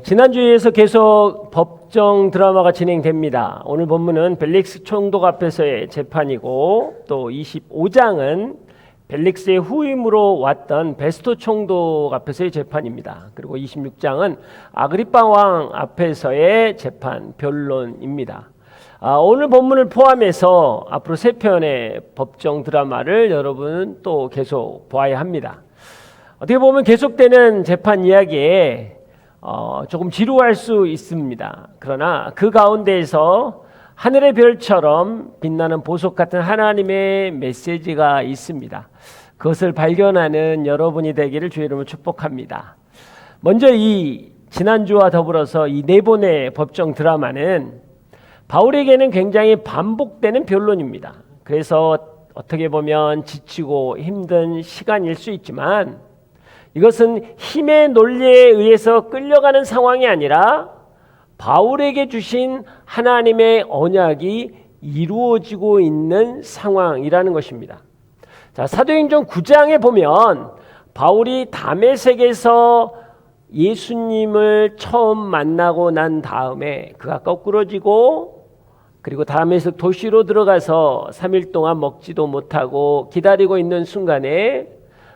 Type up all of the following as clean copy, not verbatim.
지난주에서 계속 법정 드라마가 진행됩니다. 오늘 본문은 벨릭스 총독 앞에서의 재판이고, 또 25장은 벨릭스의 후임으로 왔던 베스토 총독 앞에서의 재판입니다. 그리고 26장은 아그리파 왕 앞에서의 재판, 변론입니다. 오늘 본문을 포함해서 앞으로 3편의 법정 드라마를 여러분 또 계속 보아야 합니다. 어떻게 보면 계속되는 재판 이야기에 조금 지루할 수 있습니다. 그러나 그 가운데에서 하늘의 별처럼 빛나는 보석 같은 하나님의 메시지가 있습니다. 그것을 발견하는 여러분이 되기를 주의 이름으로 축복합니다. 먼저 이 지난주와 더불어서 이 4번의 법정 드라마는 바울에게는 굉장히 반복되는 변론입니다. 그래서 어떻게 보면 지치고 힘든 시간일 수 있지만, 이것은 힘의 논리에 의해서 끌려가는 상황이 아니라 바울에게 주신 하나님의 언약이 이루어지고 있는 상황이라는 것입니다. 자, 사도행전 9장에 보면 바울이 다메섹에서 예수님을 처음 만나고 난 다음에 그가 거꾸러지고, 그리고 다메섹 도시로 들어가서 3일 동안 먹지도 못하고 기다리고 있는 순간에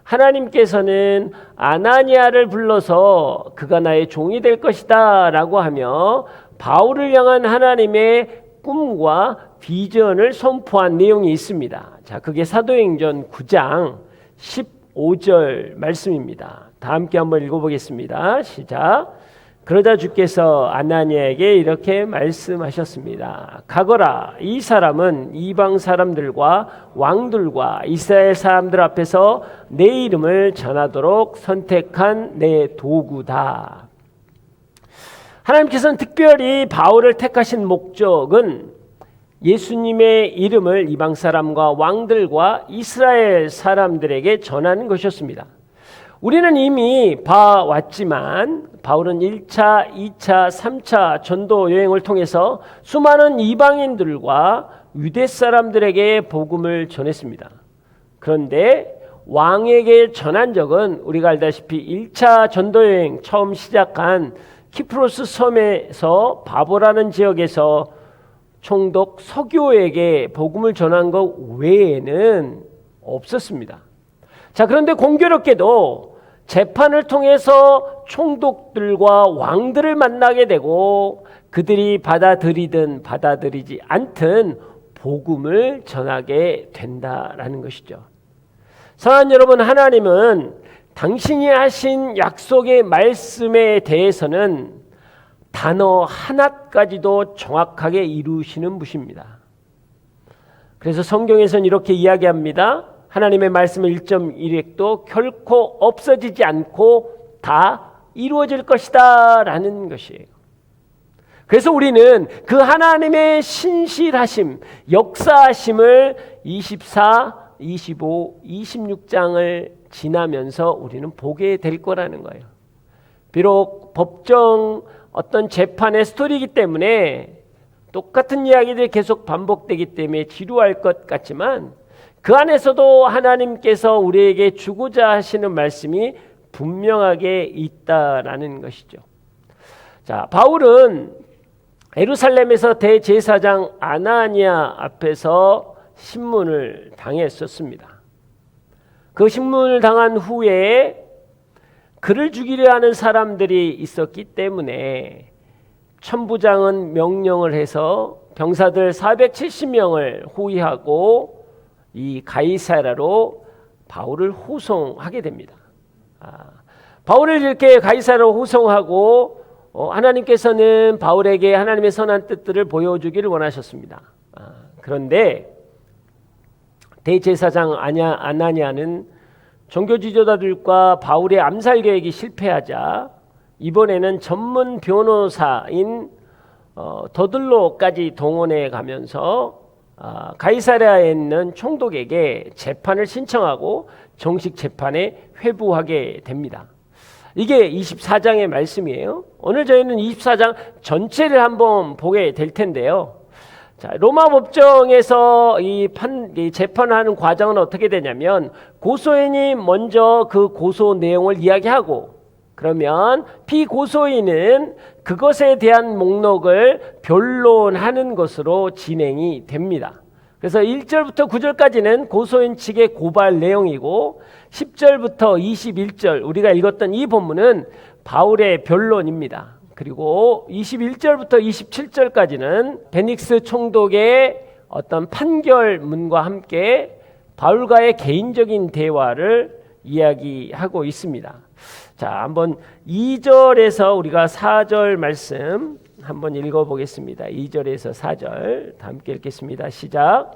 하나님께서는 아나니아를 불러서 그가 나의 종이 될 것이다 라고 하며 바울을 향한 하나님의 꿈과 비전을 선포한 내용이 있습니다. 자, 그게 사도행전 9장 15절 말씀입니다. 다 함께 한번 읽어보겠습니다. 시작. 그러자 주께서 아나니아에게 이렇게 말씀하셨습니다. 가거라, 이 사람은 이방 사람들과 왕들과 이스라엘 사람들 앞에서 내 이름을 전하도록 선택한 내 도구다. 하나님께서는 특별히 바울을 택하신 목적은 예수님의 이름을 이방 사람과 왕들과 이스라엘 사람들에게 전하는 것이었습니다. 우리는 이미 봐왔지만 바울은 1차, 2차, 3차 전도 여행을 통해서 수많은 이방인들과 유대 사람들에게 복음을 전했습니다. 그런데 왕에게 전한 적은 우리가 알다시피 1차 전도 여행 처음 시작한 키프로스 섬에서 바보라는 지역에서 총독 서교에게 복음을 전한 것 외에는 없었습니다. 자, 그런데 공교롭게도 재판을 통해서 총독들과 왕들을 만나게 되고 그들이 받아들이든 받아들이지 않든 복음을 전하게 된다라는 것이죠. 사랑하는 여러분, 하나님은 당신이 하신 약속의 말씀에 대해서는 단어 하나까지도 정확하게 이루시는 분입니다. 그래서 성경에서는 이렇게 이야기합니다. 하나님의 말씀의 1.1획도 결코 없어지지 않고 다 이루어질 것이다 라는 것이에요. 그래서 우리는 그 하나님의 신실하심, 역사하심을 24, 25, 26장을 지나면서 우리는 보게 될 거라는 거예요. 비록 법정 어떤 재판의 스토리이기 때문에 똑같은 이야기들이 계속 반복되기 때문에 지루할 것 같지만, 그 안에서도 하나님께서 우리에게 주고자 하시는 말씀이 분명하게 있다라는 것이죠. 자, 바울은 예루살렘에서 대제사장 아나니아 앞에서 신문을 당했었습니다. 그 신문을 당한 후에 그를 죽이려 하는 사람들이 있었기 때문에 천부장은 명령을 해서 병사들 470명을 호위하고 이 가이사랴로 바울을 호송하게 됩니다. 바울을 이렇게 가이사랴로 호송하고 하나님께서는 바울에게 하나님의 선한 뜻들을 보여주기를 원하셨습니다. 그런데 대제사장 아나니아는 종교 지도자들과 바울의 암살 계획이 실패하자 이번에는 전문 변호사인 더들로까지 동원해 가면서 가이사랴에 있는 총독에게 재판을 신청하고 정식 재판에 회부하게 됩니다. 이게 24장의 말씀이에요. 오늘 저희는 24장 전체를 한번 보게 될 텐데요. 자, 로마 법정에서 이 재판하는 과정은 어떻게 되냐면, 고소인이 먼저 그 고소 내용을 이야기하고 그러면 피고소인은 그것에 대한 목록을 변론하는 것으로 진행이 됩니다. 그래서 1절부터 9절까지는 고소인 측의 고발 내용이고 10절부터 21절 우리가 읽었던 이 본문은 바울의 변론입니다. 그리고 21절부터 27절까지는 베닉스 총독의 어떤 판결문과 함께 바울과의 개인적인 대화를 이야기하고 있습니다. 자, 한번 2절에서 우리가 4절 말씀 한번 읽어보겠습니다. 2절에서 4절 다 함께 읽겠습니다. 시작.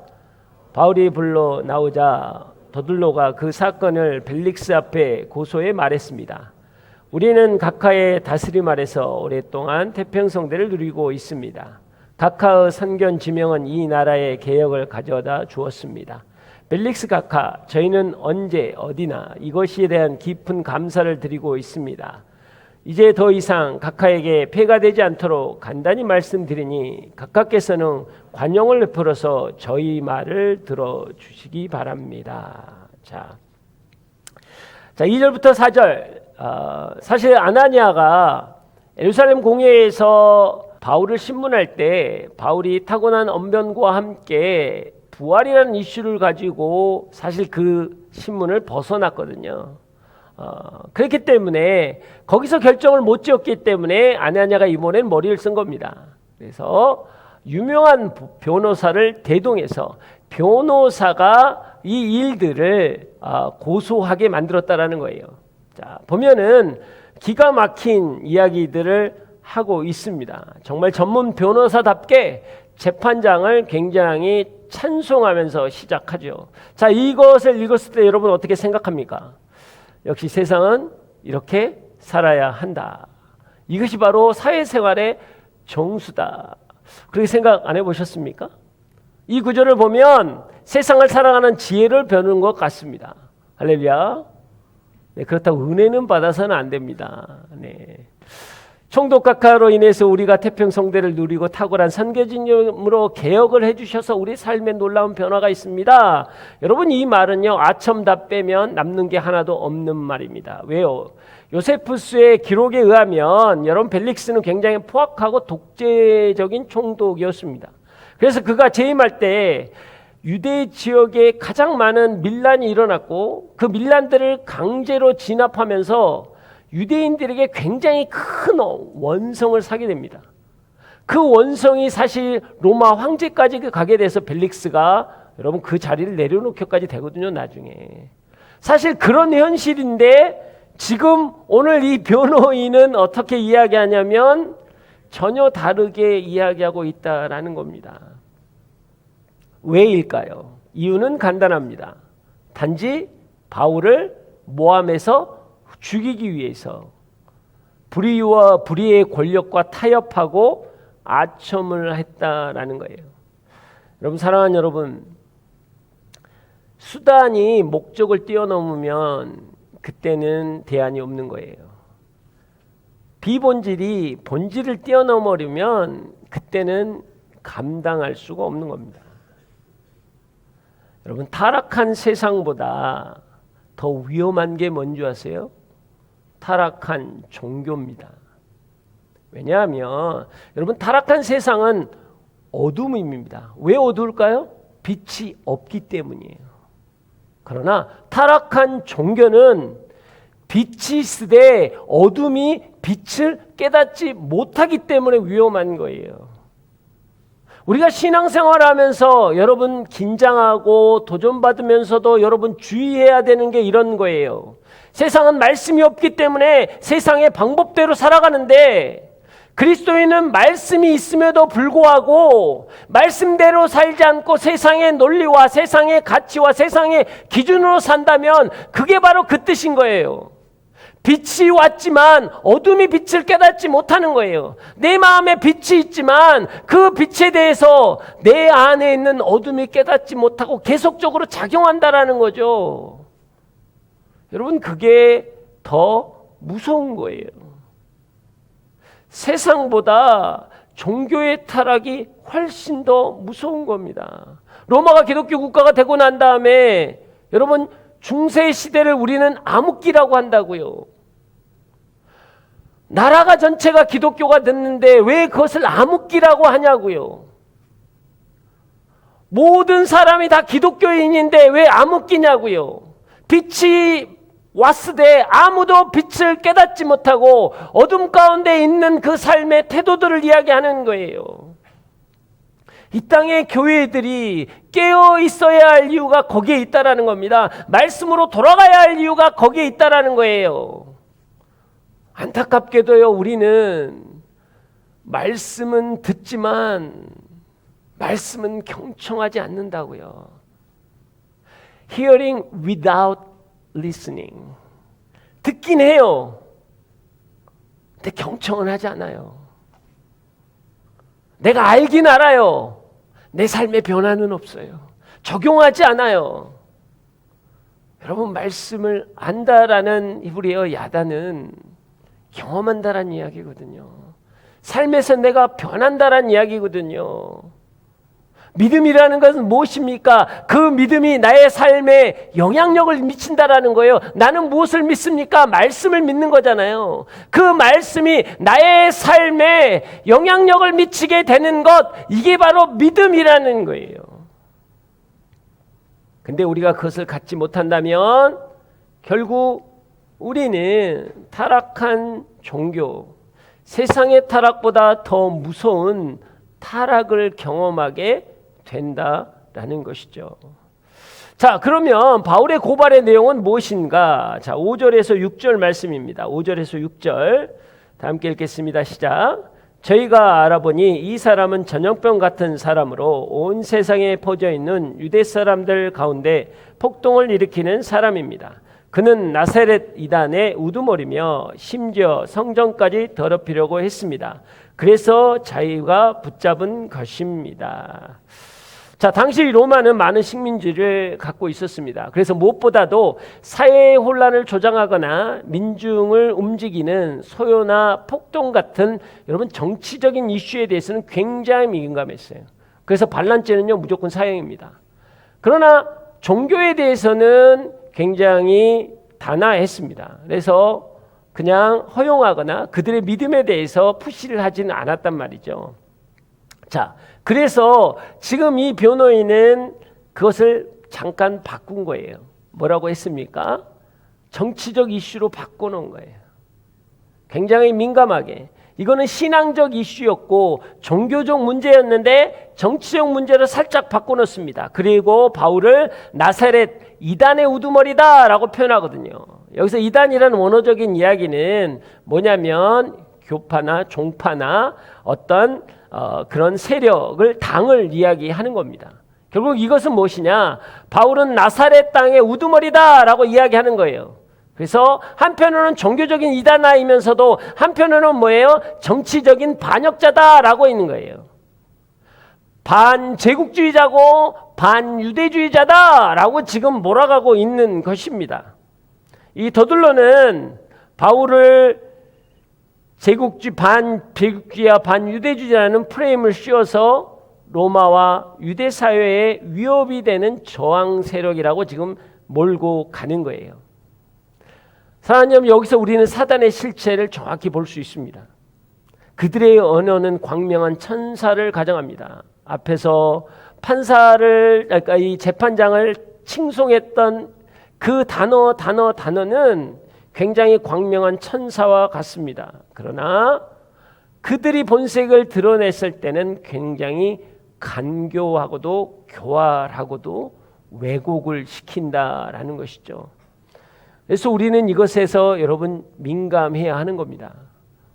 바울이 불러 나오자 더둘로가 그 사건을 벨릭스 앞에 고소해 말했습니다. 우리는 각하의 다스림 아래서 오랫동안 태평성대를 누리고 있습니다. 각하의 선견 지명은 이 나라의 개혁을 가져다 주었습니다. 벨릭스 각하, 저희는 언제 어디나 이것에 대한 깊은 감사를 드리고 있습니다. 이제 더 이상 각하에게 폐가 되지 않도록 간단히 말씀드리니 각하께서는 관용을 베풀어서 저희 말을 들어주시기 바랍니다. 자, 2절부터 4절. 사실 아나니아가 예루살렘 공회에서 바울을 신문할 때 바울이 타고난 언변과 함께 부활이라는 이슈를 가지고 사실 그 신문을 벗어났거든요. 그렇기 때문에 거기서 결정을 못 지었기 때문에 아나니아가 이번엔 머리를 쓴 겁니다. 그래서 유명한 변호사를 대동해서 변호사가 이 일들을 고소하게 만들었다라는 거예요. 자, 보면은 기가 막힌 이야기들을 하고 있습니다. 정말 전문 변호사답게 재판장을 굉장히 찬송하면서 시작하죠. 자, 이것을 읽었을 때 여러분 어떻게 생각합니까? 역시 세상은 이렇게 살아야 한다. 이것이 바로 사회생활의 정수다. 그렇게 생각 안 해보셨습니까? 이 구절을 보면 세상을 살아가는 지혜를 배우는 것 같습니다. 할렐루야. 네, 그렇다고 은혜는 받아서는 안 됩니다. 네. 총독 각하로 인해서 우리가 태평성대를 누리고 탁월한 선교진으로 개혁을 해주셔서 우리 삶에 놀라운 변화가 있습니다. 여러분, 이 말은요, 아첨 다 빼면 남는 게 하나도 없는 말입니다. 왜요? 요세푸스의 기록에 의하면 여러분 벨릭스는 굉장히 포악하고 독재적인 총독이었습니다. 그래서 그가 재임할 때 유대 지역에 가장 많은 밀란이 일어났고 그 밀란들을 강제로 진압하면서 유대인들에게 굉장히 큰 원성을 사게 됩니다. 그 원성이 사실 로마 황제까지 가게 돼서 벨릭스가 여러분 그 자리를 내려놓기까지 되거든요, 나중에. 사실 그런 현실인데 지금 오늘 이 변호인은 어떻게 이야기하냐면 전혀 다르게 이야기하고 있다라는 겁니다. 왜일까요? 이유는 간단합니다. 단지 바울을 모함해서 죽이기 위해서 불의와 불의의 권력과 타협하고 아첨을 했다라는 거예요. 여러분, 사랑하는 여러분, 수단이 목적을 뛰어넘으면 그때는 대안이 없는 거예요. 비본질이 본질을 뛰어넘으려면 그때는 감당할 수가 없는 겁니다. 여러분, 타락한 세상보다 더 위험한 게 뭔지 아세요? 타락한 종교입니다. 왜냐하면 여러분, 타락한 세상은 어둠입니다. 왜 어두울까요? 빛이 없기 때문이에요. 그러나 타락한 종교는 빛이 있으되 어둠이 빛을 깨닫지 못하기 때문에 위험한 거예요. 우리가 신앙생활하면서 여러분 긴장하고 도전받으면서도 여러분 주의해야 되는 게 이런 거예요. 세상은 말씀이 없기 때문에 세상의 방법대로 살아가는데 그리스도인은 말씀이 있음에도 불구하고 말씀대로 살지 않고 세상의 논리와 세상의 가치와 세상의 기준으로 산다면 그게 바로 그 뜻인 거예요. 빛이 왔지만 어둠이 빛을 깨닫지 못하는 거예요. 내 마음에 빛이 있지만 그 빛에 대해서 내 안에 있는 어둠이 깨닫지 못하고 계속적으로 작용한다라는 거죠. 여러분, 그게 더 무서운 거예요. 세상보다 종교의 타락이 훨씬 더 무서운 겁니다. 로마가 기독교 국가가 되고 난 다음에 여러분 중세 시대를 우리는 암흑기라고 한다고요. 나라가 전체가 기독교가 됐는데 왜 그것을 암흑기라고 하냐고요. 모든 사람이 다 기독교인인데 왜 암흑기냐고요. 빛이 왔으되 아무도 빛을 깨닫지 못하고 어둠 가운데 있는 그 삶의 태도들을 이야기하는 거예요. 이 땅의 교회들이 깨어 있어야 할 이유가 거기에 있다라는 겁니다. 말씀으로 돌아가야 할 이유가 거기에 있다라는 거예요. 안타깝게도요, 우리는 말씀은 듣지만 말씀은 경청하지 않는다고요. Hearing without listening. 듣긴 해요. 근데 경청은 하지 않아요. 내가 알긴 알아요. 내 삶의 변화는 없어요. 적용하지 않아요. 여러분, 말씀을 안다라는 히브리어 야다는 경험한다라는 이야기거든요. 삶에서 내가 변한다라는 이야기거든요. 믿음이라는 것은 무엇입니까? 그 믿음이 나의 삶에 영향력을 미친다라는 거예요. 나는 무엇을 믿습니까? 말씀을 믿는 거잖아요. 그 말씀이 나의 삶에 영향력을 미치게 되는 것, 이게 바로 믿음이라는 거예요. 근데 우리가 그것을 갖지 못한다면 결국 우리는 타락한 종교, 세상의 타락보다 더 무서운 타락을 경험하게 된다라는 것이죠. 자, 그러면 바울의 고발의 내용은 무엇인가? 자, 5절에서 6절 말씀입니다. 5절에서 6절 다 함께 읽겠습니다. 시작. 저희가 알아보니 이 사람은 전염병 같은 사람으로 온 세상에 퍼져 있는 유대 사람들 가운데 폭동을 일으키는 사람입니다. 그는 나사렛 이단의 우두머리며 심지어 성전까지 더럽히려고 했습니다. 그래서 자기가 붙잡은 것입니다. 자, 당시 로마는 많은 식민지를 갖고 있었습니다. 그래서 무엇보다도 사회의 혼란을 조장하거나 민중을 움직이는 소요나 폭동 같은 여러분 정치적인 이슈에 대해서는 굉장히 민감했어요. 그래서 반란죄는요 무조건 사형입니다. 그러나 종교에 대해서는 굉장히 단아했습니다. 그래서 그냥 허용하거나 그들의 믿음에 대해서 푸시를 하지는 않았단 말이죠. 자, 그래서 지금 이 변호인은 그것을 잠깐 바꾼 거예요. 뭐라고 했습니까? 정치적 이슈로 바꿔놓은 거예요. 굉장히 민감하게. 이거는 신앙적 이슈였고 종교적 문제였는데 정치적 문제로 살짝 바꿔놓습니다. 그리고 바울을 나사렛 이단의 우두머리다라고 표현하거든요. 여기서 이단이라는 원어적인 이야기는 뭐냐면 교파나 종파나 어떤 그런 세력을 당을 이야기하는 겁니다. 결국 이것은 무엇이냐? 바울은 나사렛 땅의 우두머리다라고 이야기하는 거예요. 그래서 한편으로는 종교적인 이단아이면서도 한편으로는 뭐예요? 정치적인 반역자다라고 있는 거예요. 반제국주의자고 반유대주의자다라고 지금 몰아가고 있는 것입니다. 이 더둘러는 바울을 반제국주의와 반유대주의라는 프레임을 씌워서 로마와 유대 사회에 위협이 되는 저항 세력이라고 지금 몰고 가는 거예요. 사랑하는 여러분, 여기서 우리는 사단의 실체를 정확히 볼 수 있습니다. 그들의 언어는 광명한 천사를 가정합니다. 앞에서 그러니까 이 재판장을 칭송했던 그 단어는 굉장히 광명한 천사와 같습니다. 그러나 그들이 본색을 드러냈을 때는 굉장히 간교하고도 교활하고도 왜곡을 시킨다라는 것이죠. 그래서 우리는 이것에서 여러분 민감해야 하는 겁니다.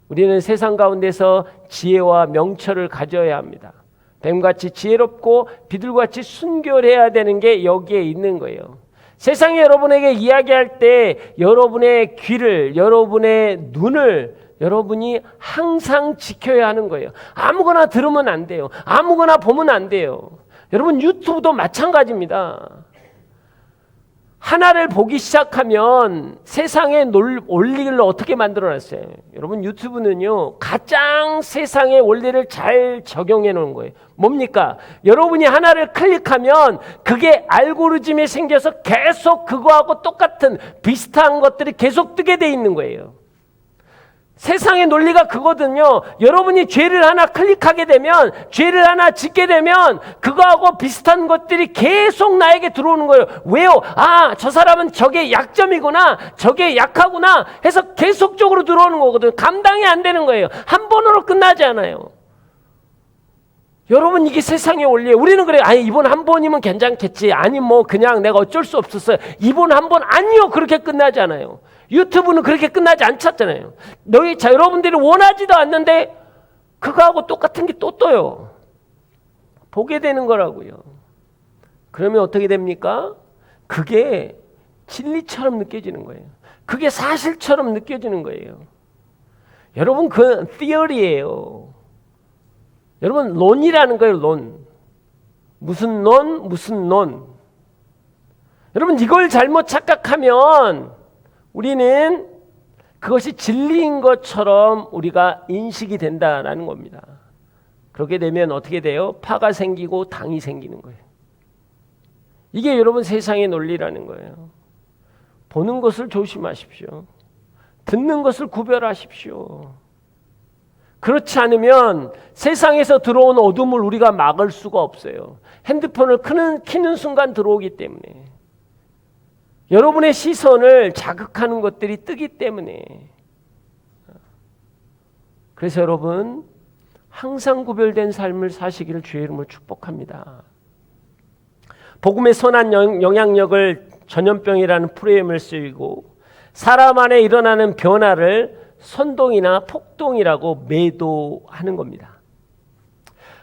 우리는 세상 가운데서 지혜와 명철을 가져야 합니다. 뱀같이 지혜롭고 비둘같이 순결해야 되는 게 여기에 있는 거예요. 세상이 여러분에게 이야기할 때 여러분의 귀를, 여러분의 눈을 여러분이 항상 지켜야 하는 거예요. 아무거나 들으면 안 돼요. 아무거나 보면 안 돼요. 여러분 유튜브도 마찬가지입니다. 하나를 보기 시작하면 세상의 원리를 어떻게 만들어놨어요? 여러분 유튜브는요 가장 세상의 원리를 잘 적용해 놓은 거예요. 뭡니까? 여러분이 하나를 클릭하면 그게 알고리즘이 생겨서 계속 그거하고 똑같은 비슷한 것들이 계속 뜨게 돼 있는 거예요. 세상의 논리가 그거든요. 여러분이 죄를 하나 클릭하게 되면, 죄를 하나 짓게 되면 그거하고 비슷한 것들이 계속 나에게 들어오는 거예요. 왜요? 아, 저 사람은 저게 약점이구나, 저게 약하구나 해서 계속적으로 들어오는 거거든요. 감당이 안 되는 거예요. 한 번으로 끝나지 않아요. 여러분, 이게 세상의 원리예요. 우리는 그래요. 아니, 이번 한 번이면 괜찮겠지. 아니, 뭐 그냥 내가 어쩔 수 없었어요. 이번 한 번 아니요. 그렇게 끝나지 않아요. 유튜브는 그렇게 끝나지 않잖아요. 여러분들이 원하지도 않는데 그거하고 똑같은 게 또 떠요. 보게 되는 거라고요. 그러면 어떻게 됩니까? 그게 진리처럼 느껴지는 거예요. 그게 사실처럼 느껴지는 거예요. 여러분, 그 theory예요. 여러분, 론이라는 거예요. 론. 무슨 론? 무슨 론. 여러분, 이걸 잘못 착각하면 우리는 그것이 진리인 것처럼 우리가 인식이 된다라는 겁니다. 그렇게 되면 어떻게 돼요? 파가 생기고 당이 생기는 거예요. 이게 여러분 세상의 논리라는 거예요. 보는 것을 조심하십시오. 듣는 것을 구별하십시오. 그렇지 않으면 세상에서 들어온 어둠을 우리가 막을 수가 없어요. 핸드폰을 키는 순간 들어오기 때문에. 여러분의 시선을 자극하는 것들이 뜨기 때문에. 그래서 여러분, 항상 구별된 삶을 사시기를 주의 이름으로 축복합니다. 복음의 선한 영향력을 전염병이라는 프레임을 쓰이고 사람 안에 일어나는 변화를 선동이나 폭동이라고 매도하는 겁니다.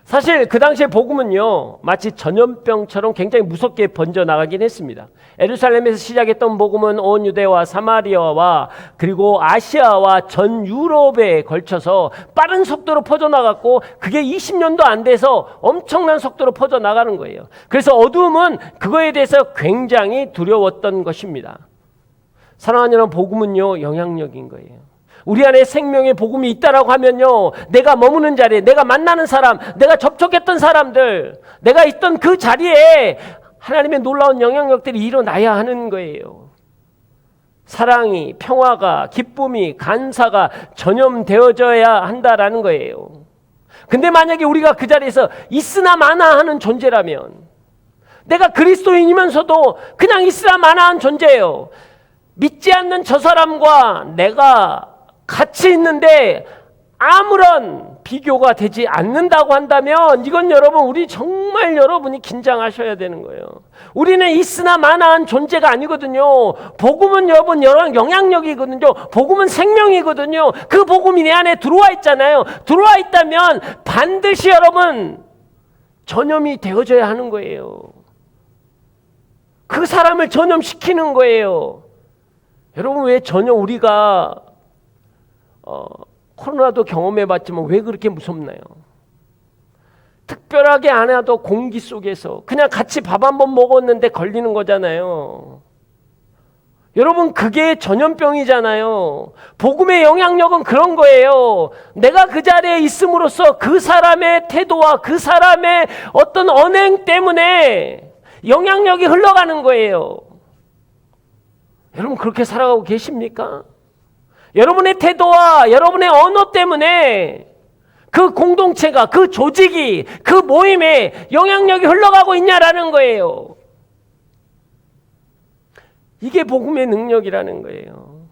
사실 그 당시에 복음은요, 마치 전염병처럼 굉장히 무섭게 번져나가긴 했습니다. 예루살렘에서 시작했던 복음은 온 유대와 사마리아와 그리고 아시아와 전 유럽에 걸쳐서 빠른 속도로 퍼져나갔고, 그게 20년도 안 돼서 엄청난 속도로 퍼져나가는 거예요. 그래서 어둠은 그거에 대해서 굉장히 두려웠던 것입니다. 사랑하는 여러분, 복음은요, 영향력인 거예요. 우리 안에 생명의 복음이 있다라고 하면요, 내가 머무는 자리에, 내가 만나는 사람, 내가 접촉했던 사람들, 내가 있던 그 자리에 하나님의 놀라운 영향력들이 일어나야 하는 거예요. 사랑이, 평화가, 기쁨이, 간사가 전염되어져야 한다라는 거예요. 근데 만약에 우리가 그 자리에서 있으나 마나 하는 존재라면, 내가 그리스도인이면서도 그냥 있으나 마나 한 존재예요. 믿지 않는 저 사람과 내가 같이 있는데 아무런 비교가 되지 않는다고 한다면, 이건 여러분, 우리 정말 여러분이 긴장하셔야 되는 거예요. 우리는 있으나 마나한 존재가 아니거든요. 복음은 여러분 영향력이거든요. 복음은 생명이거든요. 그 복음이 내 안에 들어와 있잖아요. 들어와 있다면 반드시 여러분 전염이 되어져야 하는 거예요. 그 사람을 전염시키는 거예요. 여러분, 왜 전혀 우리가 코로나도 경험해봤지만 왜 그렇게 무섭나요? 특별하게 안 해도 공기 속에서 그냥 같이 밥 한 번 먹었는데 걸리는 거잖아요. 여러분, 그게 전염병이잖아요. 복음의 영향력은 그런 거예요. 내가 그 자리에 있음으로써 그 사람의 태도와 그 사람의 어떤 언행 때문에 영향력이 흘러가는 거예요. 여러분, 그렇게 살아가고 계십니까? 여러분의 태도와 여러분의 언어 때문에 그 공동체가, 그 조직이, 그 모임에 영향력이 흘러가고 있냐라는 거예요. 이게 복음의 능력이라는 거예요.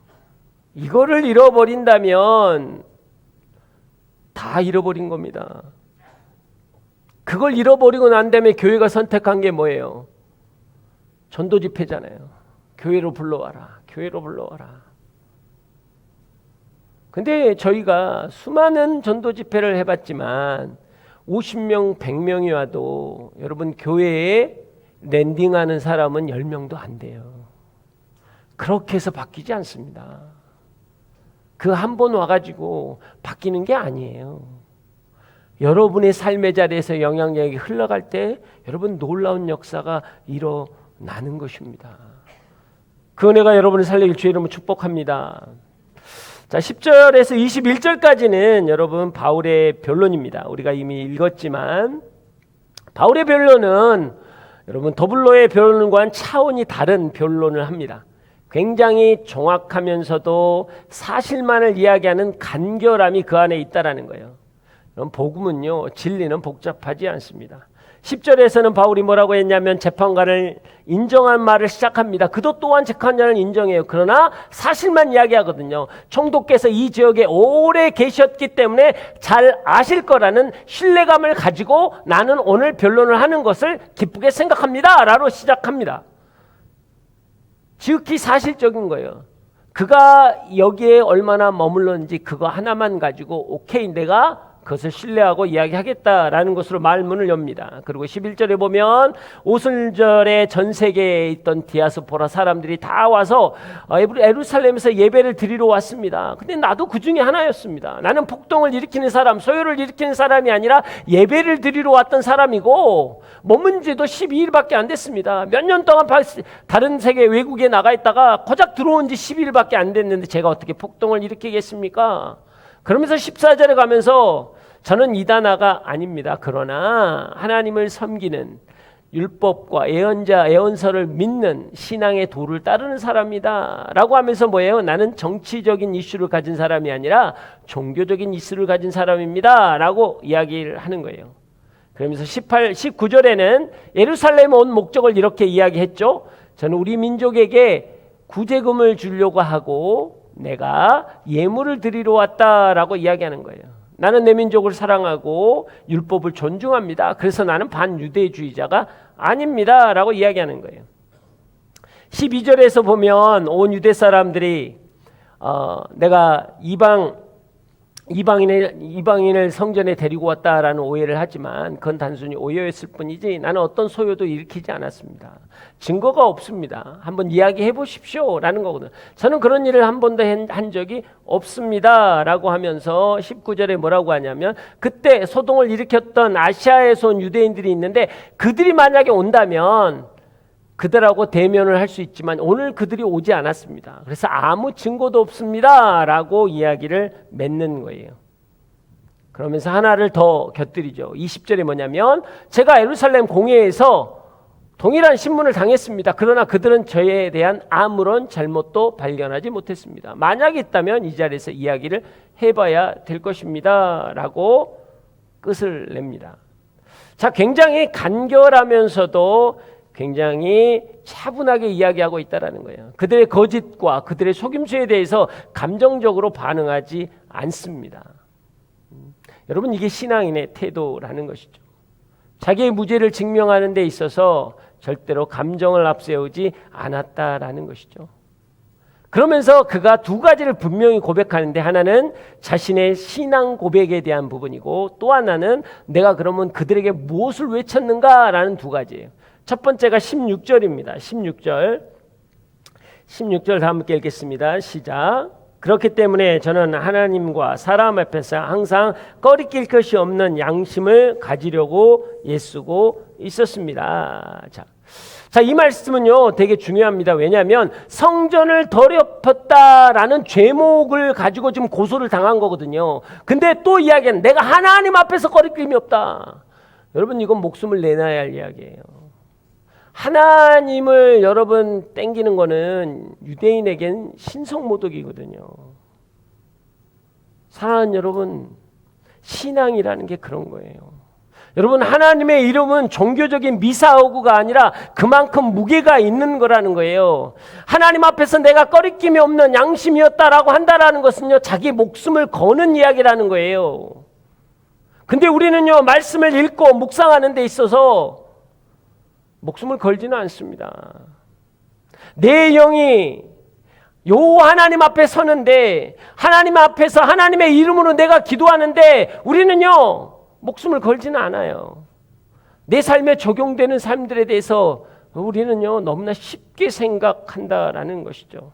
이거를 잃어버린다면 다 잃어버린 겁니다. 그걸 잃어버리고 난 다음에 교회가 선택한 게 뭐예요? 전도 집회잖아요. 교회로 불러와라. 교회로 불러와라. 근데 저희가 수많은 전도 집회를 해봤지만 50명, 100명이 와도 여러분 교회에 랜딩하는 사람은 10명도 안 돼요. 그렇게 해서 바뀌지 않습니다. 그 한 번 와가지고 바뀌는 게 아니에요. 여러분의 삶의 자리에서 영향력이 흘러갈 때 여러분 놀라운 역사가 일어나는 것입니다. 그 은혜가 여러분을 살리길 주의 이름으로 축복합니다. 자, 10절에서 21절까지는 여러분 바울의 변론입니다. 우리가 이미 읽었지만 바울의 변론은 여러분 더블로의 변론과는 차원이 다른 변론을 합니다. 굉장히 정확하면서도 사실만을 이야기하는 간결함이 그 안에 있다라는 거예요. 그럼 복음은요, 진리는 복잡하지 않습니다. 10절에서는 바울이 뭐라고 했냐면 재판관을 인정한 말을 시작합니다. 그도 또한 재판관을 인정해요. 그러나 사실만 이야기하거든요. 총독께서 이 지역에 오래 계셨기 때문에 잘 아실 거라는 신뢰감을 가지고 나는 오늘 변론을 하는 것을 기쁘게 생각합니다 라고 시작합니다. 지극히 사실적인 거예요. 그가 여기에 얼마나 머물렀는지 그거 하나만 가지고 오케이, 내가 그것을 신뢰하고 이야기하겠다라는 것으로 말문을 엽니다. 그리고 11절에 보면 오순절에 전 세계에 있던 디아스포라 사람들이 다 와서 예루살렘에서 예배를 드리러 왔습니다. 근데 나도 그 중에 하나였습니다. 나는 폭동을 일으키는 사람, 소요를 일으키는 사람이 아니라 예배를 드리러 왔던 사람이고 머문 지도 12일밖에 안 됐습니다. 몇 년 동안 다른 세계 외국에 나가 있다가 고작 들어온 지 12일밖에 안 됐는데 제가 어떻게 폭동을 일으키겠습니까? 그러면서 14절에 가면서 저는 이단아가 아닙니다. 그러나 하나님을 섬기는 율법과 예언자, 예언서를 믿는 신앙의 도를 따르는 사람이다 라고 하면서 뭐예요? 나는 정치적인 이슈를 가진 사람이 아니라 종교적인 이슈를 가진 사람입니다 라고 이야기를 하는 거예요. 그러면서 19절에는 예루살렘에 온 목적을 이렇게 이야기했죠. 저는 우리 민족에게 구제금을 주려고 하고 내가 예물을 드리러 왔다라고 이야기하는 거예요. 나는 내 민족을 사랑하고 율법을 존중합니다. 그래서 나는 반유대주의자가 아닙니다 라고 이야기하는 거예요. 12절에서 보면 온 유대 사람들이 내가 이방인을 성전에 데리고 왔다라는 오해를 하지만 그건 단순히 오해였을 뿐이지 나는 어떤 소요도 일으키지 않았습니다. 증거가 없습니다. 한번 이야기해 보십시오 라는 거거든요. 저는 그런 일을 한 번도 한 적이 없습니다 라고 하면서 19절에 뭐라고 하냐면 그때 소동을 일으켰던 아시아에서 온 유대인들이 있는데 그들이 만약에 온다면 그들하고 대면을 할 수 있지만 오늘 그들이 오지 않았습니다. 그래서 아무 증거도 없습니다 라고 이야기를 맺는 거예요. 그러면서 하나를 더 곁들이죠. 20절에 뭐냐면 제가 예루살렘 공회에서 동일한 신문을 당했습니다. 그러나 그들은 저에 대한 아무런 잘못도 발견하지 못했습니다. 만약에 있다면 이 자리에서 이야기를 해봐야 될 것입니다 라고 끝을 냅니다. 자, 굉장히 간결하면서도 굉장히 차분하게 이야기하고 있다는 거예요. 그들의 거짓과 그들의 속임수에 대해서 감정적으로 반응하지 않습니다. 여러분, 이게 신앙인의 태도라는 것이죠. 자기의 무죄를 증명하는 데 있어서 절대로 감정을 앞세우지 않았다라는 것이죠. 그러면서 그가 두 가지를 분명히 고백하는데 하나는 자신의 신앙 고백에 대한 부분이고 또 하나는 내가 그러면 그들에게 무엇을 외쳤는가라는 두 가지예요. 첫 번째가 16절입니다. 16절 다 함께 읽겠습니다. 시작. 그렇기 때문에 저는 하나님과 사람 앞에서 항상 꺼리낄 것이 없는 양심을 가지려고 애쓰고 있었습니다. 자, 이 말씀은요 되게 중요합니다. 왜냐하면 성전을 더럽혔다라는 죄목을 가지고 지금 고소를 당한 거거든요. 근데 또 이야기는 내가 하나님 앞에서 꺼리낌이 없다. 여러분, 이건 목숨을 내놔야 할 이야기예요. 하나님을 여러분 땡기는 거는 유대인에겐 신성모독이거든요. 사랑하는 여러분, 신앙이라는 게 그런 거예요. 여러분, 하나님의 이름은 종교적인 미사오구가 아니라 그만큼 무게가 있는 거라는 거예요. 하나님 앞에서 내가 꺼리낌이 없는 양심이었다라고 한다라는 것은요 자기 목숨을 거는 이야기라는 거예요. 근데 우리는요 말씀을 읽고 묵상하는 데 있어서 목숨을 걸지는 않습니다. 내 영이 요 하나님 앞에 서는데 하나님 앞에서 하나님의 이름으로 내가 기도하는데 우리는요 목숨을 걸지는 않아요. 내 삶에 적용되는 삶들에 대해서 우리는요 너무나 쉽게 생각한다라는 것이죠.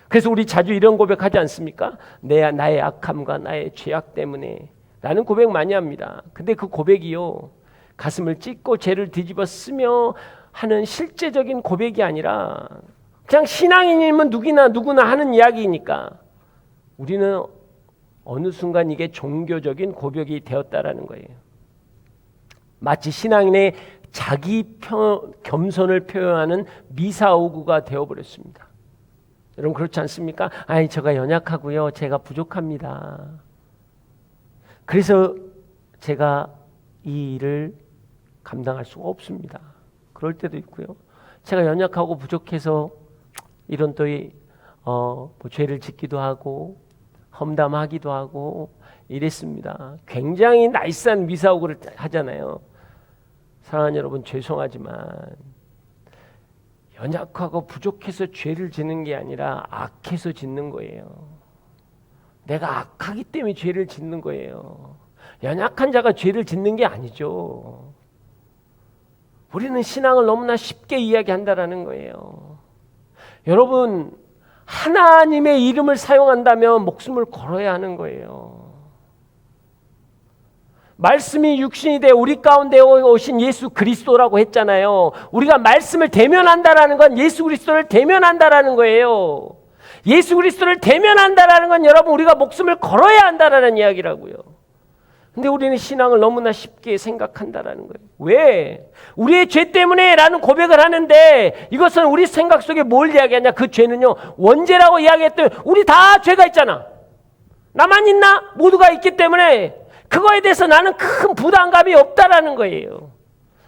그래서 우리 자주 이런 고백하지 않습니까? 나의 악함과 나의 죄악 때문에 라는 고백 많이 합니다. 근데 그 고백이요 가슴을 찢고 죄를 뒤집어 쓰며 하는 실제적인 고백이 아니라 그냥 신앙인이면 누구나 하는 이야기이니까 우리는 어느 순간 이게 종교적인 고백이 되었다라는 거예요. 마치 신앙인의 자기 겸손을 표현하는 미사오구가 되어버렸습니다. 여러분 그렇지 않습니까? 아이 제가 연약하고요. 제가 부족합니다. 그래서 제가 이 일을 감당할 수가 없습니다. 그럴 때도 있고요. 제가 연약하고 부족해서 이런 또 뭐 죄를 짓기도 하고 험담하기도 하고 이랬습니다. 굉장히 나이스한 미사오그를 하잖아요. 사랑하는 여러분 죄송하지만 연약하고 부족해서 죄를 짓는 게 아니라 악해서 짓는 거예요. 내가 악하기 때문에 죄를 짓는 거예요. 연약한 자가 죄를 짓는 게 아니죠. 우리는 신앙을 너무나 쉽게 이야기한다라는 거예요. 여러분 하나님의 이름을 사용한다면 목숨을 걸어야 하는 거예요. 말씀이 육신이 되어 우리 가운데 오신 예수 그리스도라고 했잖아요. 우리가 말씀을 대면한다라는 건 예수 그리스도를 대면한다라는 거예요. 예수 그리스도를 대면한다라는 건 여러분 우리가 목숨을 걸어야 한다라는 이야기라고요. 근데 우리는 신앙을 너무나 쉽게 생각한다라는 거예요. 왜? 우리의 죄 때문에 라는 고백을 하는데 이것은 우리 생각 속에 뭘 이야기하냐? 그 죄는요 원죄라고 이야기했더니 우리 다 죄가 있잖아. 나만 있나? 모두가 있기 때문에 그거에 대해서 나는 큰 부담감이 없다라는 거예요.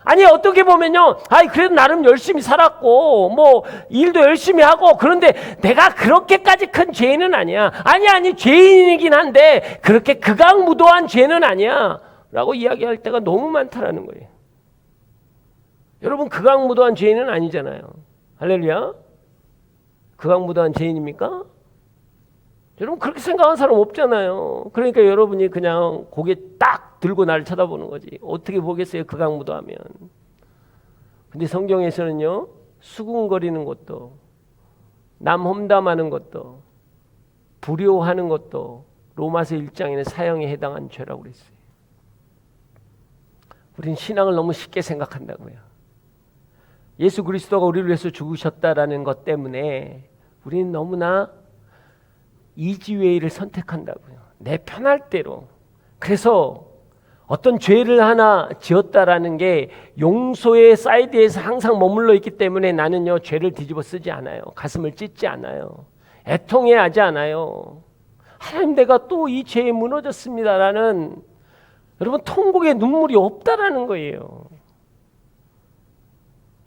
아니 어떻게 보면요, 아이 그래도 나름 열심히 살았고 뭐 일도 열심히 하고 그런데 내가 그렇게까지 큰 죄인은 아니야. 아니 죄인이긴 한데 그렇게 극악무도한 죄는 아니야 라고 이야기할 때가 너무 많다라는 거예요. 여러분 극악무도한 죄인은 아니잖아요. 할렐루야. 극악무도한 죄인입니까? 여러분 그렇게 생각하는 사람 없잖아요. 그러니까 여러분이 그냥 고개 딱 들고 나를 쳐다보는 거지. 어떻게 보겠어요? 극악무도하면. 근데 성경에서는요. 수군거리는 것도 남 험담하는 것도 불효하는 것도 로마서 1장에는 사형에 해당한 죄라고 그랬어요. 우린 신앙을 너무 쉽게 생각한다고요. 예수 그리스도가 우리를 위해서 죽으셨다라는 것 때문에 우리는 너무나 이지웨이를 선택한다고요. 내 편할 대로. 그래서 어떤 죄를 하나 지었다라는 게 용서의 사이드에서 항상 머물러 있기 때문에 나는요 죄를 뒤집어 쓰지 않아요. 가슴을 찢지 않아요. 애통해하지 않아요. 하나님 내가 또 이 죄에 무너졌습니다라는 여러분 통곡의 눈물이 없다라는 거예요.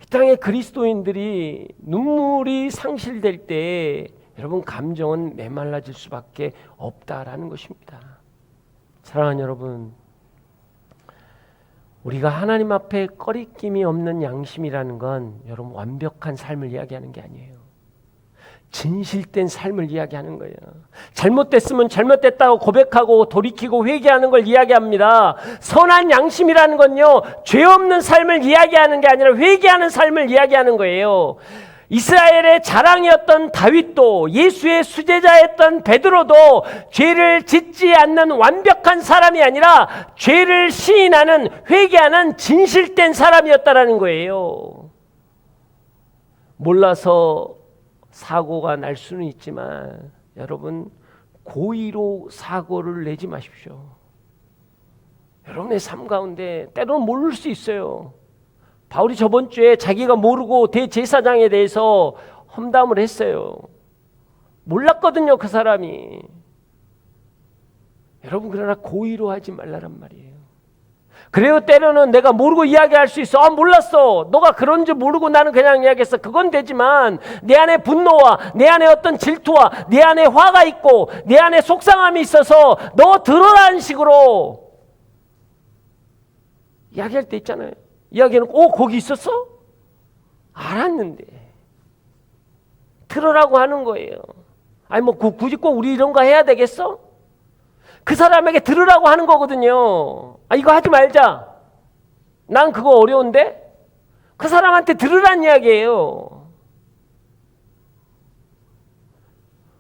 이 땅의 그리스도인들이 눈물이 상실될 때 여러분 감정은 메말라질 수밖에 없다라는 것입니다. 사랑하는 여러분, 우리가 하나님 앞에 꺼리낌이 없는 양심이라는 건 여러분 완벽한 삶을 이야기하는 게 아니에요. 진실된 삶을 이야기하는 거예요. 잘못됐으면 잘못됐다고 고백하고 돌이키고 회개하는 걸 이야기합니다. 선한 양심이라는 건요 죄 없는 삶을 이야기하는 게 아니라 회개하는 삶을 이야기하는 거예요. 이스라엘의 자랑이었던 다윗도 예수의 수제자였던 베드로도 죄를 짓지 않는 완벽한 사람이 아니라 죄를 시인하는 회개하는 진실된 사람이었다라는 거예요. 몰라서 사고가 날 수는 있지만 여러분 고의로 사고를 내지 마십시오. 여러분의 삶 가운데 때로는 모를 수 있어요. 바울이 저번 주에 자기가 모르고 대제사장에 대해서 험담을 했어요. 몰랐거든요, 그 사람이. 여러분 그러나 고의로 하지 말라란 말이에요. 그래요, 때로는 내가 모르고 이야기할 수 있어. 몰랐어. 너가 그런 줄 모르고 나는 그냥 이야기했어. 그건 되지만 내 안에 분노와 내 안에 어떤 질투와 내 안에 화가 있고 내 안에 속상함이 있어서 너 들어라는 식으로 이야기할 때 있잖아요. 이야기해놓고 거기 있었어? 알았는데 들으라고 하는 거예요. 아니 뭐 굳이 꼭 우리 이런 거 해야 되겠어? 그 사람에게 들으라고 하는 거거든요. 이거 하지 말자. 난 그거 어려운데? 그 사람한테 들으란 이야기예요.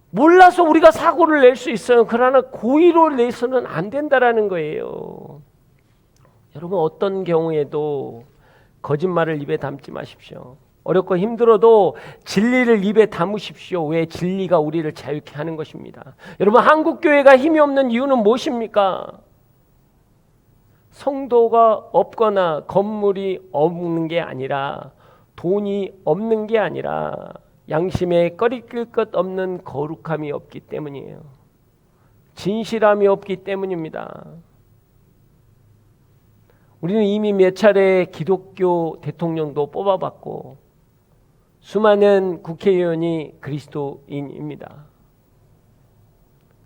몰라서 우리가 사고를 낼 수 있어요. 그러나 고의로 내서는 안 된다라는 거예요. 여러분 어떤 경우에도 거짓말을 입에 담지 마십시오. 어렵고 힘들어도 진리를 입에 담으십시오. 왜? 진리가 우리를 자유케 하는 것입니다. 여러분 한국교회가 힘이 없는 이유는 무엇입니까? 성도가 없거나 건물이 없는 게 아니라 돈이 없는 게 아니라 양심에 꺼리낄 것 없는 거룩함이 없기 때문이에요. 진실함이 없기 때문입니다. 우리는 이미 몇 차례 기독교 대통령도 뽑아봤고 수많은 국회의원이 그리스도인입니다.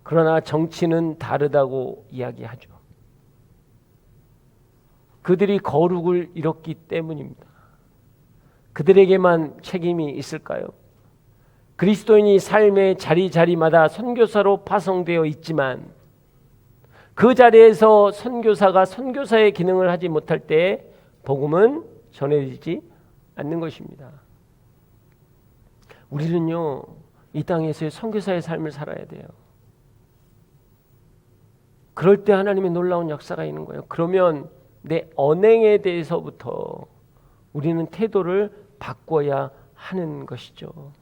그러나 정치는 다르다고 이야기하죠. 그들이 거룩을 잃었기 때문입니다. 그들에게만 책임이 있을까요? 그리스도인이 삶의 자리자리마다 선교사로 파송되어 있지만 그 자리에서 선교사가 선교사의 기능을 하지 못할 때 복음은 전해지지 않는 것입니다. 우리는요, 이 땅에서의 선교사의 삶을 살아야 돼요. 그럴 때 하나님의 놀라운 역사가 있는 거예요. 그러면 내 언행에 대해서부터 우리는 태도를 바꿔야 하는 것이죠.